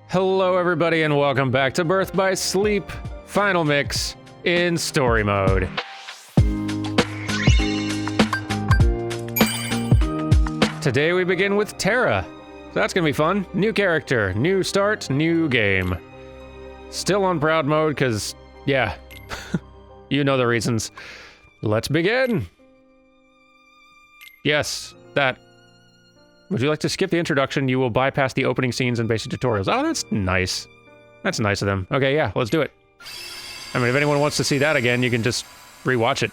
Hello everybody and welcome back to Birth by Sleep Final Mix in story mode. Today we begin with Terra. So that's gonna be fun. New character, new start, new game. Still on proud mode because, yeah, you know the reasons. Let's begin. Yes, that. Would you like to skip the introduction? You will bypass the opening scenes and basic tutorials. Oh, that's nice. That's nice of them. Okay, yeah, let's do it. I mean, if anyone wants to see that again, you can just rewatch it.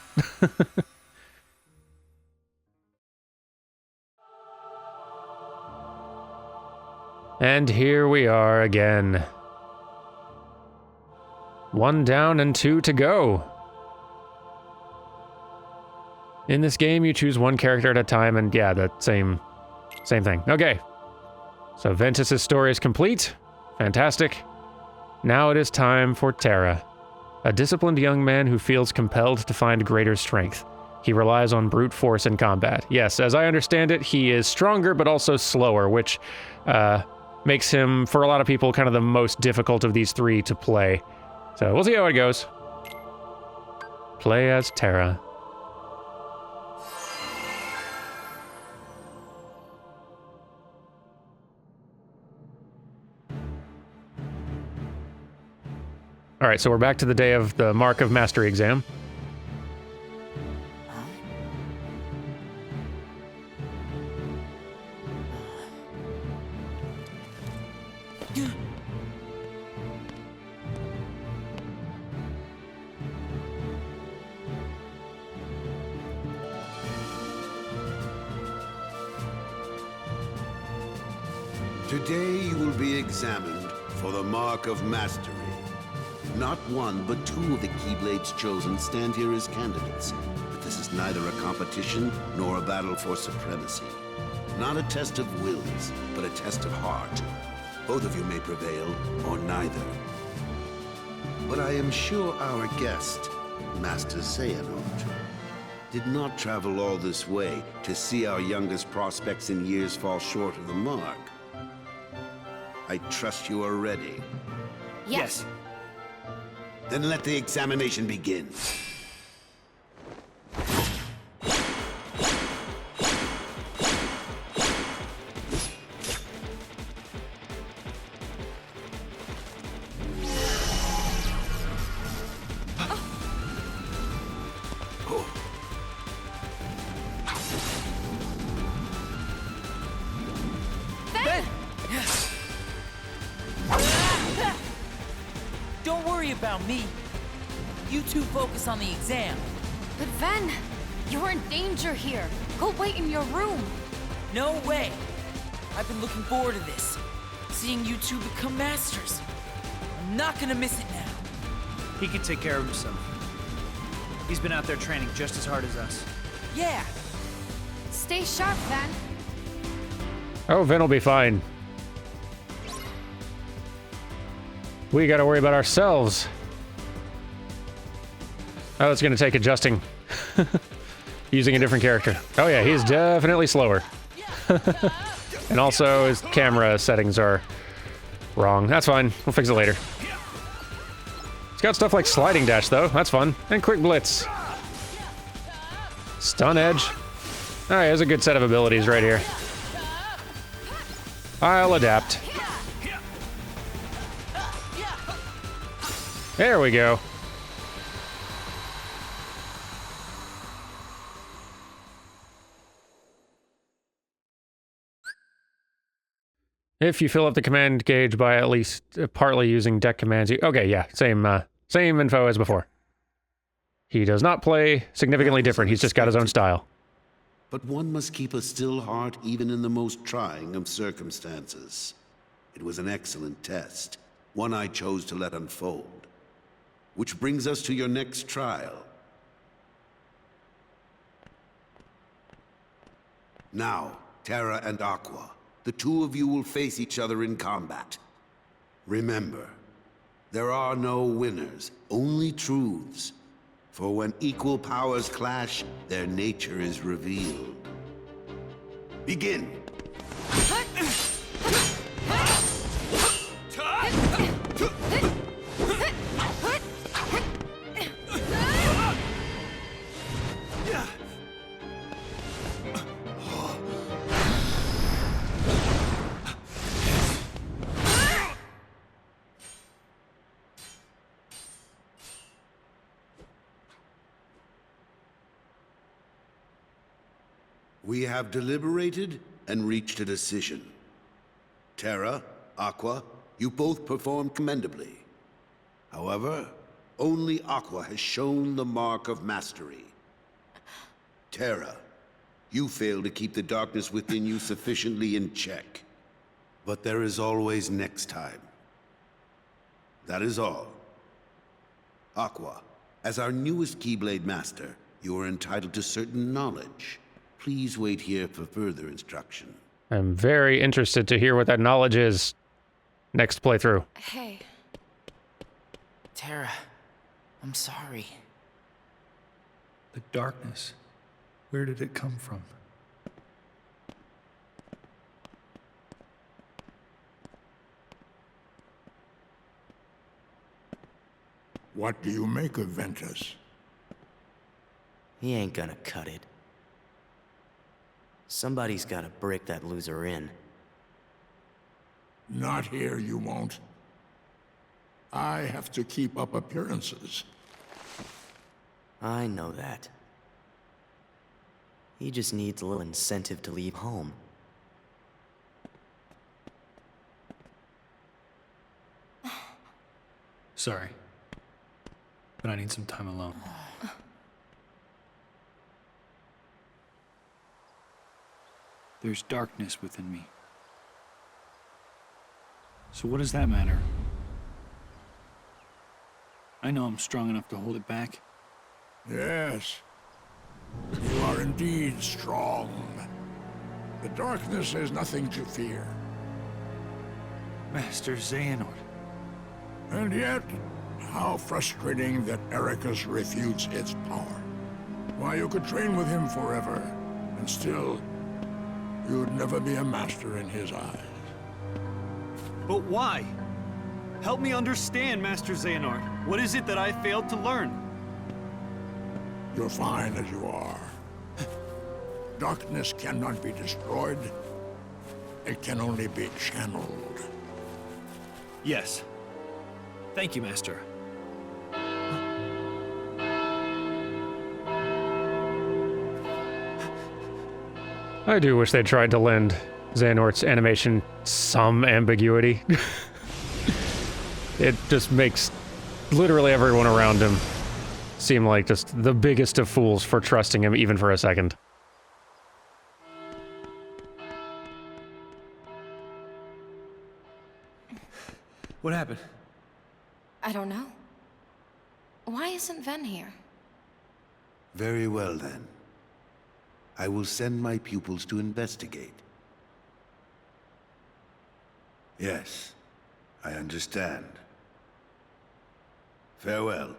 And here we are again. 1 down and 2 to go. In this game, you choose one character at a time, and yeah, the same thing. Okay. So Ventus's story is complete. Fantastic. Now it is time for Terra. A disciplined young man who feels compelled to find greater strength. He relies on brute force in combat. Yes, as I understand it, he is stronger but also slower, which makes him, for a lot of people, kind of the most difficult of these three to play. So we'll see how it goes. Play as Terra. All right, so we're back to the day of the Mark of Mastery exam. Today you will be examined for the Mark of Mastery. Not one, but 2 of the Keyblades chosen stand here as candidates. But this is neither a competition nor a battle for supremacy. Not a test of wills, but a test of heart. Both of you may prevail, or neither. But I am sure our guest, Master Xehanort, did not travel all this way to see our youngest prospects in years fall short of the mark. I trust you are ready. Yes. Then let the examination begin. Don't worry about me. You two focus on the exam. But Ven, you're in danger here. Go wait in your room. No way. I've been looking forward to this. Seeing you two become masters. I'm not gonna miss it now. He can take care of himself. He's been out there training just as hard as us. Yeah. Stay sharp, Ven. Oh, Ven will be fine. We gotta worry about ourselves. Oh, it's gonna take adjusting. Using a different character. Oh yeah, he's definitely slower. And also, his camera settings are wrong. That's fine, we'll fix it later. It's got stuff like sliding dash though, that's fun. And quick blitz. Stun edge. Alright, there's a good set of abilities right here. I'll adapt. There we go. If you fill up the command gauge by at least partly using deck commands, okay, yeah, same info as before. He does not play significantly different, he's just got his own style. But one must keep a still heart even in the most trying of circumstances. It was an excellent test, one I chose to let unfold. Which brings us to your next trial. Now, Terra and Aqua, the 2 of you will face each other in combat. Remember, there are no winners, only truths. For when equal powers clash, their nature is revealed. Begin! We have deliberated and reached a decision. Terra, Aqua, you both performed commendably. However, only Aqua has shown the mark of mastery. Terra, you failed to keep the darkness within you sufficiently in check. But there is always next time. That is all. Aqua, as our newest Keyblade Master, you are entitled to certain knowledge. Please wait here for further instruction. I'm very interested to hear what that knowledge is. Next playthrough. Hey. Terra, I'm sorry. The darkness. Where did it come from? What do you make of Ventus? He ain't gonna cut it. Somebody's gotta break that loser in. Not here, you won't. I have to keep up appearances. I know that. He just needs a little incentive to leave home. Sorry. But I need some time alone. There's darkness within me. So what does that matter? I know I'm strong enough to hold it back. Yes. You are indeed strong. The darkness is nothing to fear. Master Xehanort. And yet, how frustrating that Ericus refutes its power. Why, you could train with him forever, and still, you'd never be a master in his eyes. But why? Help me understand, Master Xehanort. What is it that I failed to learn? You're fine as you are. Darkness cannot be destroyed. It can only be channeled. Yes. Thank you, Master. I do wish they tried to lend Xehanort's animation some ambiguity. It just makes literally everyone around him seem like just the biggest of fools for trusting him even for a second. What happened? I don't know. Why isn't Ven here? Very well, then. I will send my pupils to investigate. Yes, I understand. Farewell.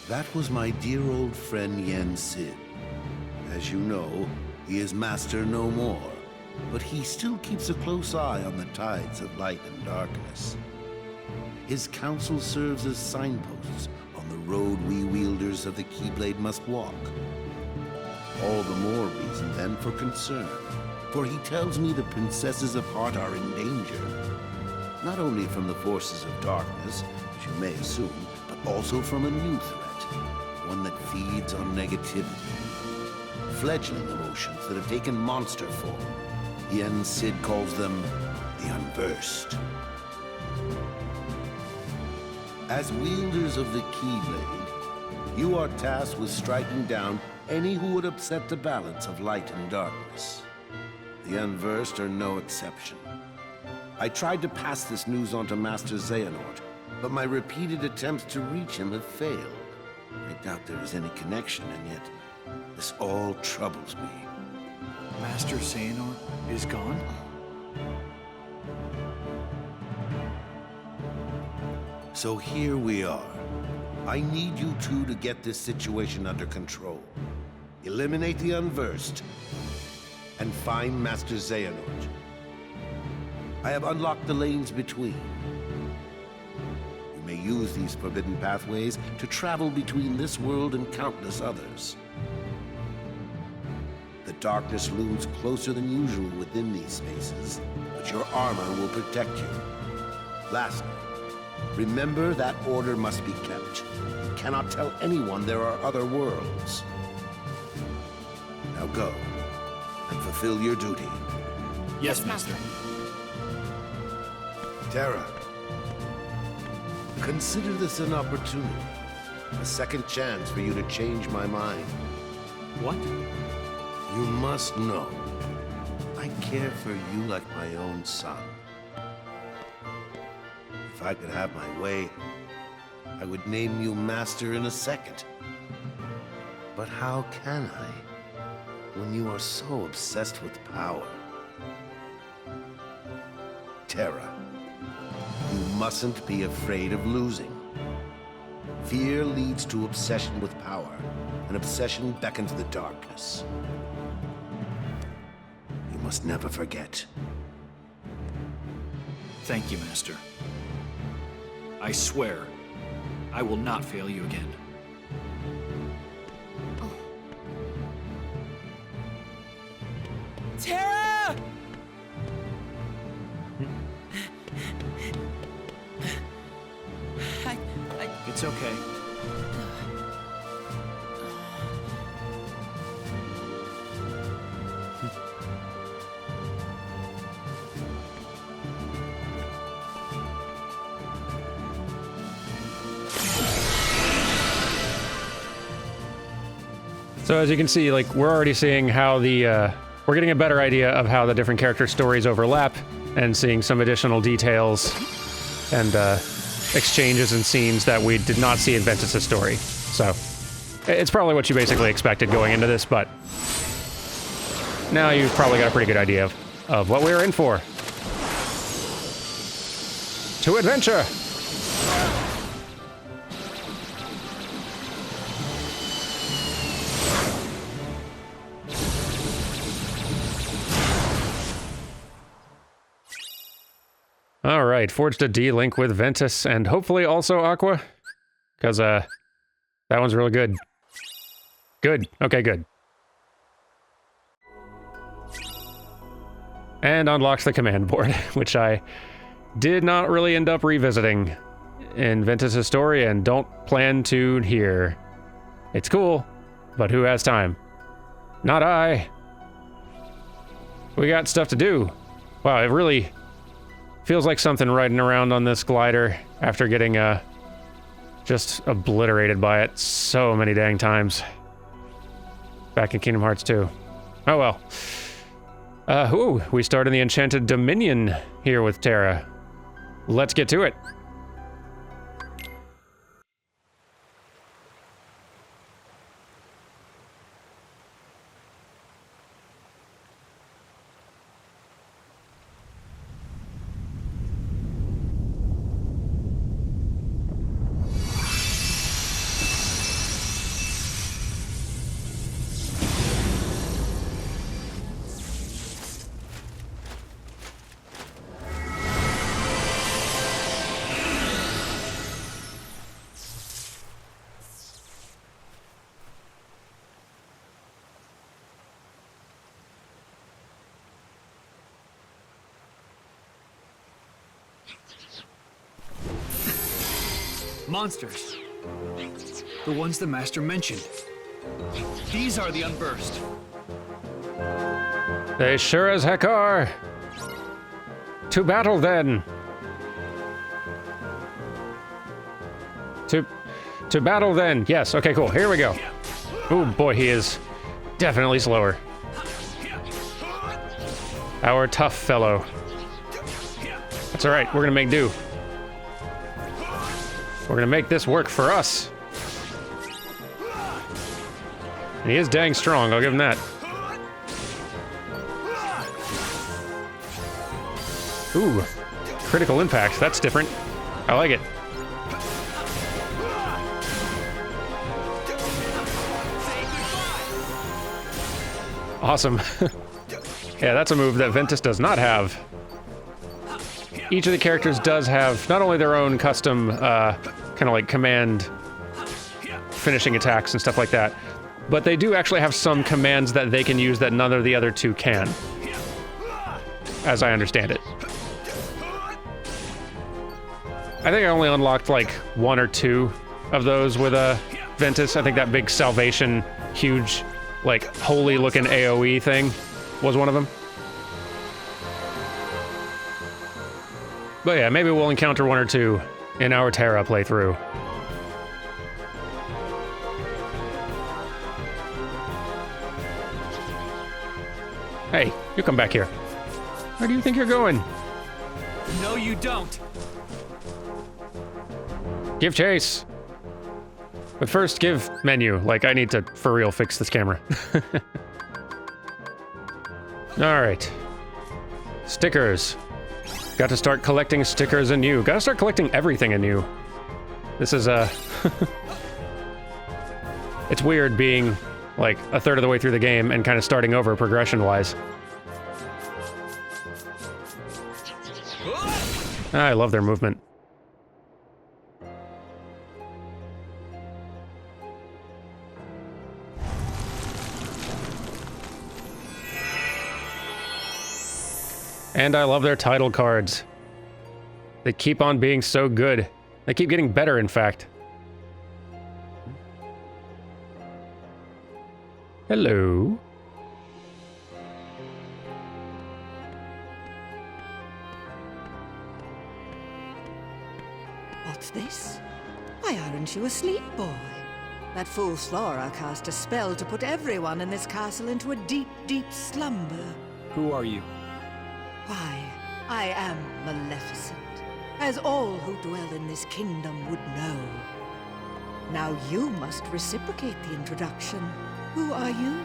That was my dear old friend Yen Sid. As you know, he is master no more, but he still keeps a close eye on the tides of light and darkness. His counsel serves as signposts on the road we wielders of the Keyblade must walk. All the more reason, then, for concern, for he tells me the princesses of Heart are in danger. Not only from the forces of darkness, as you may assume, but also from a new threat, one that feeds on negativity. Fledgling emotions that have taken monster form. Yen Sid calls them the Unversed. As wielders of the Keyblade, you are tasked with striking down any who would upset the balance of light and darkness. The Unversed are no exception. I tried to pass this news on to Master Xehanort, but my repeated attempts to reach him have failed. I doubt there is any connection, and yet this all troubles me. Master Xehanort is gone? So here we are. I need you two to get this situation under control. Eliminate the Unversed, and find Master Xehanort. I have unlocked the lanes between. You may use these forbidden pathways to travel between this world and countless others. The darkness looms closer than usual within these spaces, but your armor will protect you. Lastly, remember that order must be kept. You cannot tell anyone there are other worlds. Now go and fulfill your duty. Yes, Master. Terra, consider this an opportunity. A second chance for you to change my mind. What? You must know, I care for you like my own son. If I could have my way, I would name you Master in a second. But how can I, when you are so obsessed with power? Terra, you mustn't be afraid of losing. Fear leads to obsession with power, and obsession beckons the darkness. You must never forget. Thank you, Master. I swear, I will not fail you again. Terra! It's okay. So as you can see, like, we're already seeing how the, we're getting a better idea of how the different character stories overlap, and seeing some additional details and exchanges and scenes that we did not see in Ventus' story. So, it's probably what you basically expected going into this, but now you've probably got a pretty good idea of what we're in for. To adventure! All right, forged a D-link with Ventus and hopefully also Aqua, because that one's really good. Good. Okay, good. And unlocks the command board, which I did not really end up revisiting in Ventus' story and don't plan to here. It's cool, but who has time? Not I. We got stuff to do. Wow, it really feels like something riding around on this glider after getting just obliterated by it so many dang times. Back in Kingdom Hearts 2. Oh well. Ooh, we start in the Enchanted Dominion here with Terra. Let's get to it. Monsters. The ones the Master mentioned. These are the Unburst. They sure as heck are. To battle then. To battle then. Yes, okay, cool. Here we go. Oh boy, he is definitely slower. Our tough fellow. That's alright, we're gonna make do. We're gonna make this work for us. And he is dang strong, I'll give him that. Ooh, critical impact, that's different. I like it. Awesome. Yeah, that's a move that Ventus does not have. Each of the characters does have not only their own custom kind of like command finishing attacks and stuff like that, but they do actually have some commands that they can use that none of the other two can, as I understand it. I think I only unlocked like one or two of those with Ventus. I think that big Salvation, huge, like, holy looking AoE thing was one of them. But yeah, maybe we'll encounter one or two in our Terra playthrough. Hey, you come back here. Where do you think you're going? No, you don't. Give chase. But first, give menu. Like, I need to, for real, fix this camera. Alright. Stickers. Got to start collecting stickers anew. Gotta start collecting everything anew. This is, it's weird being, like, a third of the way through the game and kind of starting over progression-wise. I love their movement. And I love their title cards. They keep on being so good. They keep getting better, in fact. Hello. What's this? Why aren't you asleep, boy? That fool Flora cast a spell to put everyone in this castle into a deep, deep slumber. Who are you? Why, I am Maleficent, as all who dwell in this kingdom would know. Now you must reciprocate the introduction. Who are you?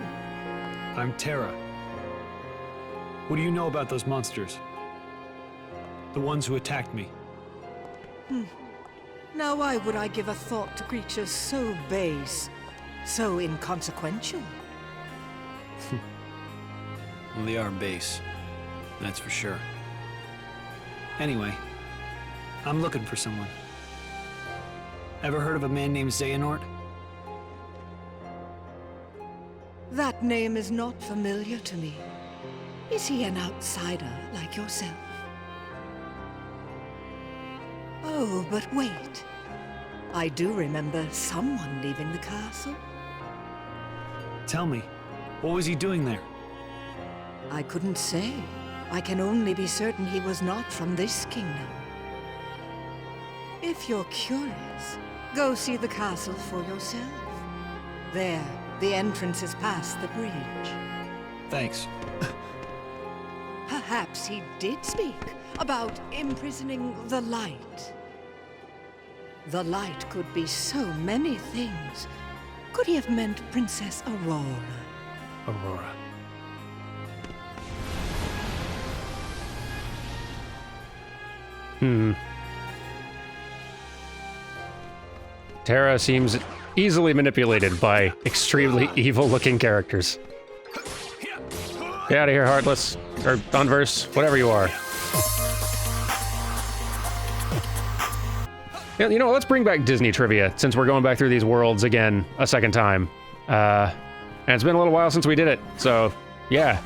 I'm Terra. What do you know about those monsters? The ones who attacked me. Now why would I give a thought to creatures so base, so inconsequential? Well, they are base. That's for sure. Anyway, I'm looking for someone. Ever heard of a man named Xehanort? That name is not familiar to me. Is he an outsider like yourself? Oh, but wait. I do remember someone leaving the castle. Tell me, what was he doing there? I couldn't say. I can only be certain he was not from this kingdom. If you're curious, go see the castle for yourself. There, the entrance is past the bridge. Thanks. Perhaps he did speak about imprisoning the light. The light could be so many things. Could he have meant Princess Aurora? Aurora. Terra seems easily manipulated by extremely evil-looking characters. Get out of here, Heartless. Or Unverse, whatever you are. Yeah, you know, let's bring back Disney trivia, since we're going back through these worlds again a second time. And it's been a little while since we did it, so yeah.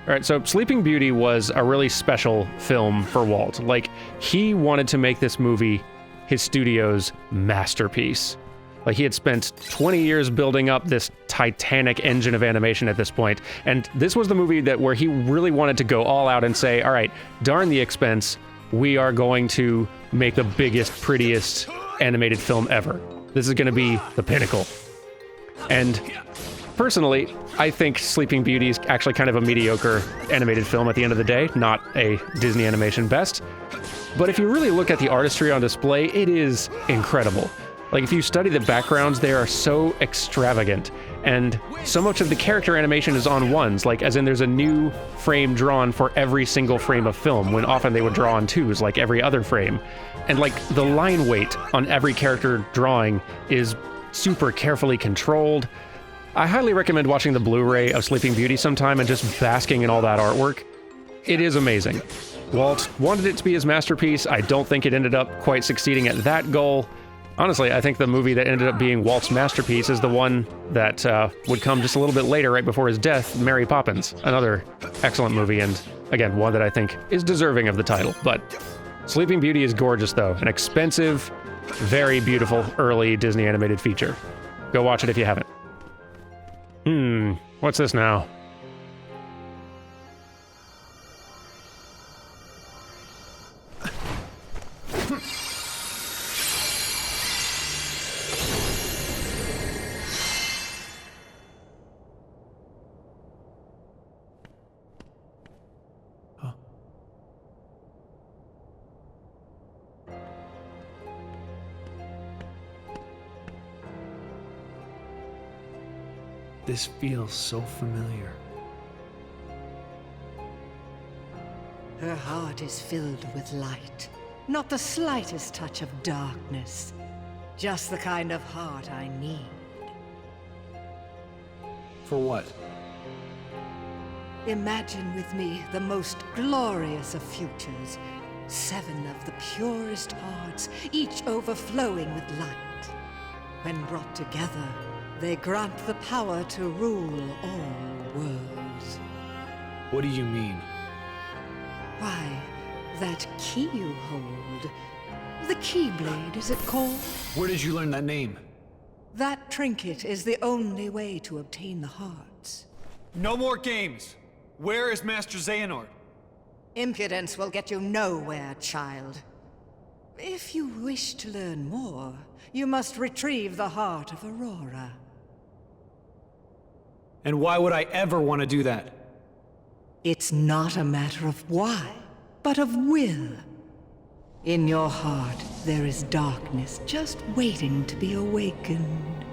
Alright, so Sleeping Beauty was a really special film for Walt. Like, he wanted to make this movie his studio's masterpiece. Like, he had spent 20 years building up this titanic engine of animation at this point, and this was the movie where he really wanted to go all out and say, alright, darn the expense, we are going to make the biggest, prettiest animated film ever. This is going to be the pinnacle. And personally, I think Sleeping Beauty is actually kind of a mediocre animated film at the end of the day, not a Disney animation best. But if you really look at the artistry on display, it is incredible. Like, if you study the backgrounds, they are so extravagant, and so much of the character animation is on ones, like, as in there's a new frame drawn for every single frame of film, when often they would draw on twos, like every other frame. And, like, the line weight on every character drawing is super carefully controlled. I highly recommend watching the Blu-ray of Sleeping Beauty sometime and just basking in all that artwork. It is amazing. Walt wanted it to be his masterpiece. I don't think it ended up quite succeeding at that goal. Honestly, I think the movie that ended up being Walt's masterpiece is the one that would come just a little bit later, right before his death, Mary Poppins. Another excellent movie, and again, one that I think is deserving of the title. But Sleeping Beauty is gorgeous, though, and expensive, Very beautiful early Disney animated feature. Go watch it if you haven't. What's this now? This feels so familiar. Her heart is filled with light. Not the slightest touch of darkness. Just the kind of heart I need. For what? Imagine with me the most glorious of futures. 7 of the purest hearts, each overflowing with light. When brought together, they grant the power to rule all worlds. What do you mean? Why, that key you hold. The Keyblade, is it called? Where did you learn that name? That trinket is the only way to obtain the hearts. No more games! Where is Master Xehanort? Impudence will get you nowhere, child. If you wish to learn more, you must retrieve the heart of Aurora. And why would I ever want to do that? It's not a matter of why, but of will. In your heart, there is darkness just waiting to be awakened.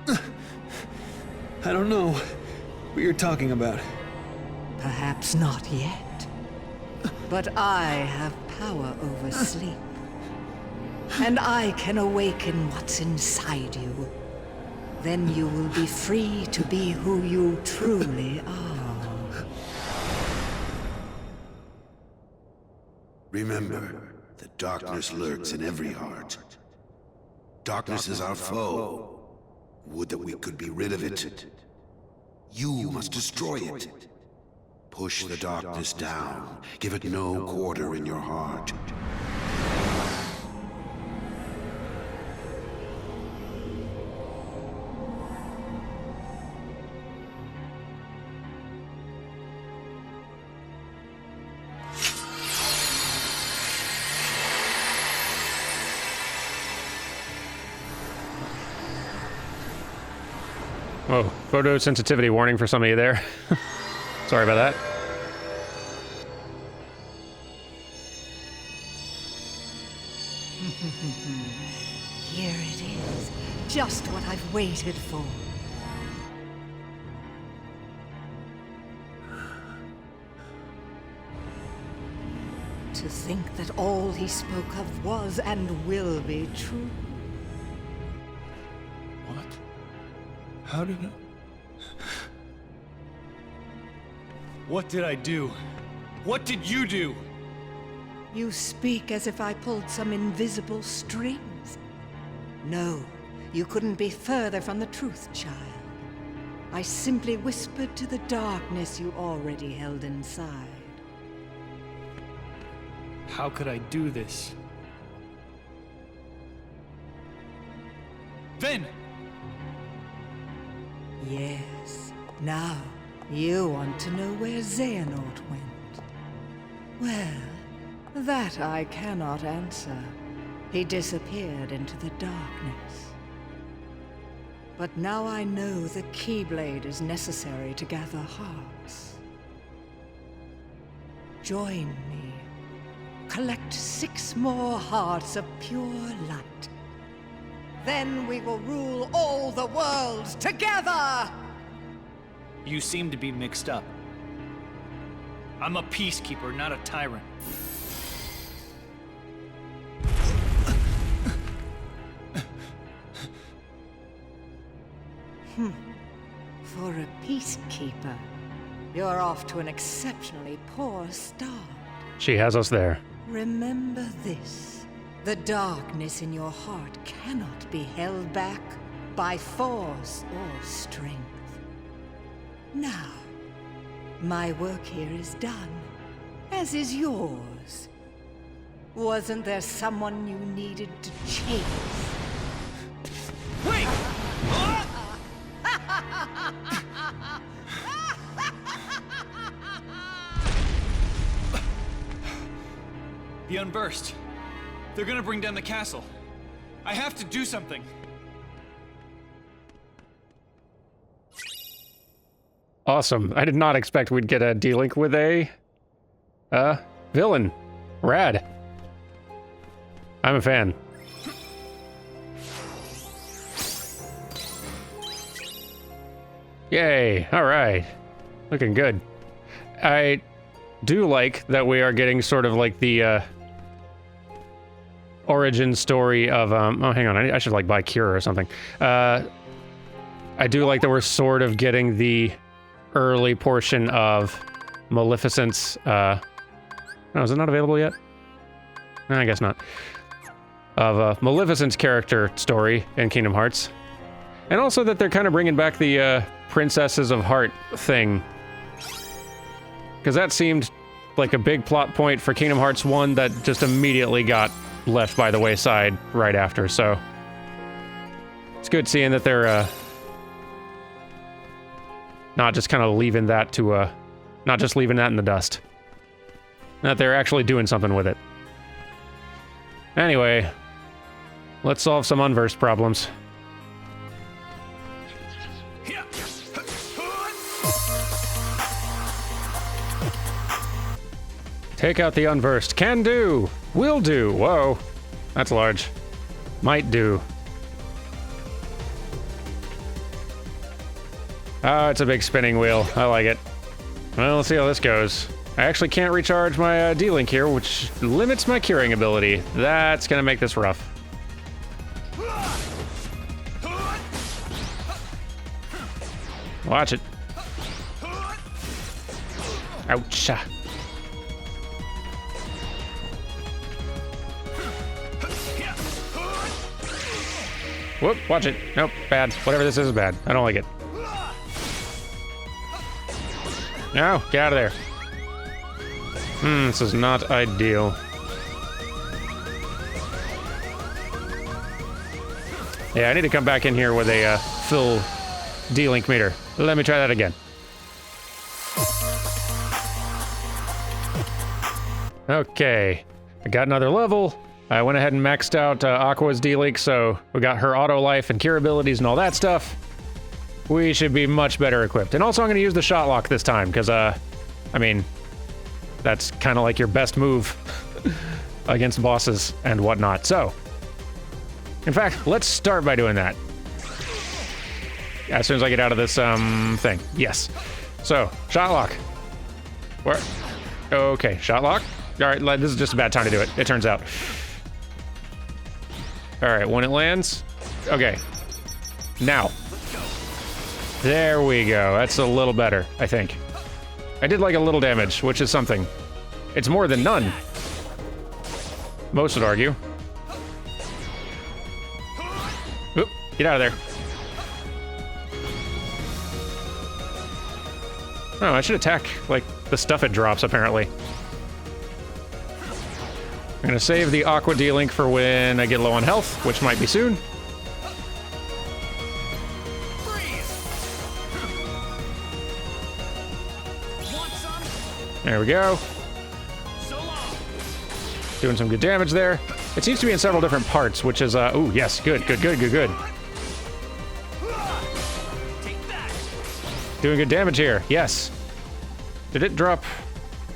I don't know what you're talking about. Perhaps not yet. But I have power over sleep. And I can awaken what's inside you. Then you will be free to be who you truly are. Remember, the darkness lurks in every heart. Darkness is our foe. Would that we could be rid of it. You must destroy it. Push the darkness down. Give it no quarter in your heart. Whoa, photosensitivity warning for some of you there. Sorry about that. Here it is. Just what I've waited for. To think that all he spoke of was and will be true. What? How did I... What did I do? What did you do? You speak as if I pulled some invisible strings. No, you couldn't be further from the truth, child. I simply whispered to the darkness you already held inside. How could I do this? Ven! Yes. Now, you want to know where Xehanort went. Well, that I cannot answer. He disappeared into the darkness. But now I know the Keyblade is necessary to gather hearts. Join me. Collect 6 more hearts of pure light. Then we will rule all the worlds together! You seem to be mixed up. I'm a peacekeeper, not a tyrant. For a peacekeeper, you're off to an exceptionally poor start. She has us there. Remember this. The darkness in your heart cannot be held back by force or strength. Now, my work here is done, as is yours. Wasn't there someone you needed to chase? Wait! The Unburst. They're gonna bring down the castle. I have to do something. Awesome. I did not expect we'd get a D-Link with a villain. Rad. I'm a fan. Yay. All right. Looking good. I do like that we are getting sort of like the origin story of oh, hang on. I should like buy Cure or something. I do like that we're sort of getting the early portion of Maleficent's oh, is it not available yet? No, I guess not. Of Maleficent's character story in Kingdom Hearts. And also that they're kind of bringing back the Princesses of Heart thing. Because that seemed like a big plot point for Kingdom Hearts 1 that just immediately got left by the wayside right after, so... It's good seeing that they're, not just kind of leaving that to, not just leaving that in the dust. That they're actually doing something with it. Anyway, let's solve some unversed problems. Take out the unversed. Can do. Will do. Whoa. That's large. Might do. Oh, it's a big spinning wheel. I like it. Well, let's see how this goes. I actually can't recharge my D-Link here, which limits my curing ability. That's gonna make this rough. Watch it. Ouch. Whoop, watch it. Nope, bad. Whatever this is bad. I don't like it. No, get out of there. This is not ideal. Yeah, I need to come back in here with a full D-Link meter. Let me try that again. Okay, I got another level. I went ahead and maxed out Aqua's D-Link, so we got her auto life and cure abilities and all that stuff. We should be much better equipped. And also I'm going to use the shot lock this time, because, I mean, that's kind of like your best move against bosses and whatnot. So, in fact, let's start by doing that. As soon as I get out of this, thing. Yes. So, shot lock. Where? Okay, shot lock. All right, this is just a bad time to do it, it turns out. All right, when it lands. Okay. Now. There we go. That's a little better, I think. I did like a little damage, which is something. It's more than none. Most would argue. Oop, get out of there. Oh, I should attack, like, the stuff it drops, apparently. I'm gonna save the Aqua D-Link for when I get low on health, which might be soon. There we go. Doing some good damage there. It seems to be in several different parts, which is, ooh, yes, good, good, good, good, good. Doing good damage here, yes. Did it drop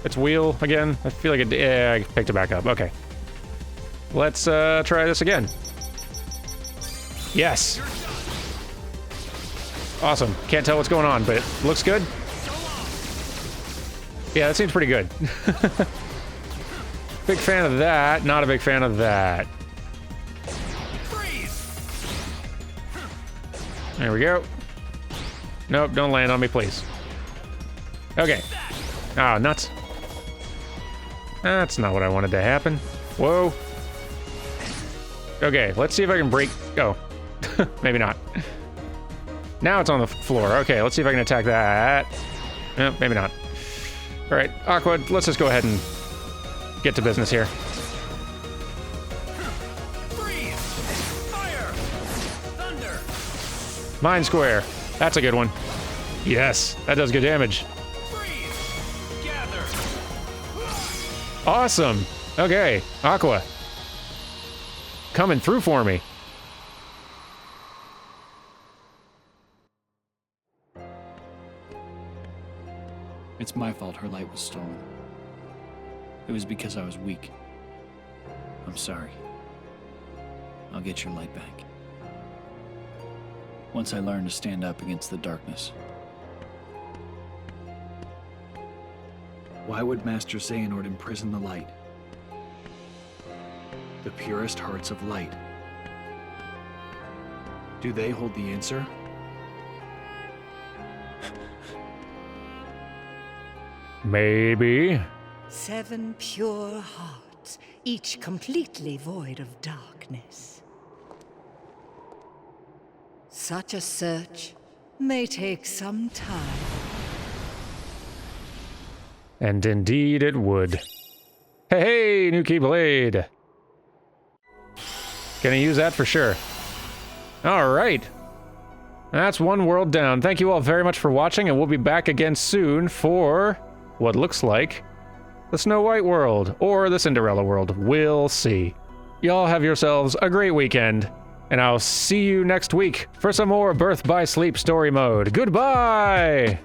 its wheel again? I feel like it, yeah, I picked it back up, okay. Let's, try this again. Yes. Awesome, can't tell what's going on, but it looks good. Yeah, that seems pretty good. Big fan of that, not a big fan of that. There we go. Nope, don't land on me, please. Okay. Oh, nuts. That's not what I wanted to happen. Whoa. Okay, let's see if I can break... Oh. Maybe not. Now it's on the floor. Okay, let's see if I can attack that. No, maybe not. All right, Aqua, let's just go ahead and get to business here. Mind Square. That's a good one. Yes, that does good damage. Freeze! Gather! Awesome. Okay, Aqua. Coming through for me. It's my fault her light was stolen. It was because I was weak. I'm sorry. I'll get your light back. Once I learn to stand up against the darkness. Why would Master Xehanort imprison the light? The purest hearts of light. Do they hold the answer? Maybe. 7 pure hearts, each completely void of darkness. Such a search may take some time. And indeed it would. Hey, new Keyblade! Gonna use that for sure. Alright. That's one world down. Thank you all very much for watching, and we'll be back again soon for what looks like the Snow White world, or the Cinderella world. We'll see. Y'all have yourselves a great weekend, and I'll see you next week for some more Birth by Sleep story mode. Goodbye!